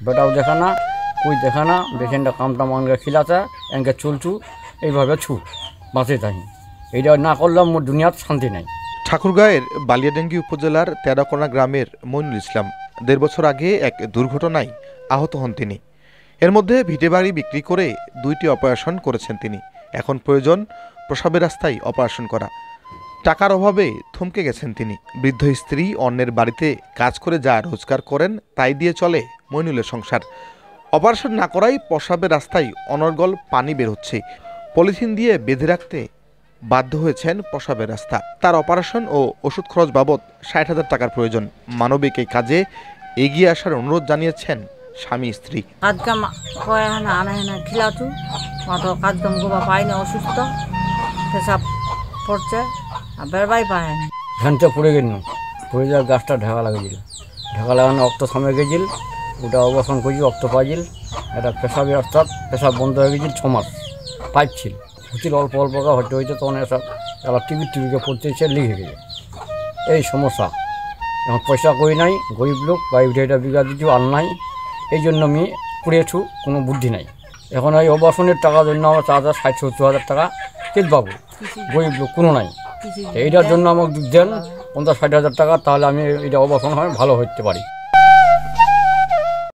বেটাও দেখে না, কই দেখে না, বেসেনটা কামটা মানকে খিলাতে এনকে চলছু এইভাবে ছু বাঁচে থাকি। এইটা না করলে মোর দুনিয়ার শান্তি নাই। ঠাকুরগাঁয়ের বালিয়াডাঙ্গি উপজেলার তেরাকোনা গ্রামের মইনুল ইসলাম ১.৫ বছর আগে এক দুর্ঘটনায় আহত হন তিনি। এর মধ্যে ভিটেবাড়ি বিক্রি করে ২টি অপারেশন করেছেন তিনি। এখন প্রয়োজন প্রসবের রাস্তায় অপারেশন করা। টাকার অভাবে থমকে গেছেন তিনি। বৃদ্ধ স্ত্রী অন্যের বাড়িতে কাজ করে যা রোজগার করেন তাই দিয়ে চলে মইনুলের সংসার। অপারেশন না করাই প্রসবের রাস্তায় অনর্গল পানি বের হচ্ছে। পলিথিন দিয়ে বেঁধে রাখতে বাধ্য হয়েছেন প্রসবের রাস্তা। তার অপারেশন ও ওষুধ খরচ বাবদ ৬০,০০০ টাকার প্রয়োজন। মানবিক এই কাজে এগিয়ে আসার অনুরোধ জানিয়েছেন স্বামী স্ত্রী। কাজকাম করে না আনা না খিলাতু অত কাজকাম গোবা পাই না, অসুস্থ পেশাব পড়ছে আর বেরবাই পায় না। ধানটা পড়ে গেল, পড়ে যাওয়ার গাছটা ঢাকা লাগিয়েছিল, ঢাকা লাগানো রক্ত থামে গেছিল, ওটা অবসান করেছি, রক্ত পাইছিল। এটা পেশাবে অর্থাৎ পেশাব বন্ধ হয়ে গেছিল ৬ মাস, পাইপ ছিল হচ্ছিল অল্প অল্প হতে হইতে, তখন এসব এবার টিভিকে পড়তেছে, লিখে গেছে। এই সমস্যা, এখন পয়সা করি নাই, গরিব লোক, বাইক এটা বিঘা দিচ্ছি আর নাই, এই জন্য আমি করেছু, কোনো বুদ্ধি নাই। এখন এই অবসনের টাকার জন্য আমার ৬০,০০০-৭০,০০০ টাকা কেট পাবো, গরিব লোক কোনো নাই। এইটার জন্য আমাকে দেন ৫০-৬০,০০০ টাকা, তাহলে আমি এটা অবসন হয় ভালো হতে পারি।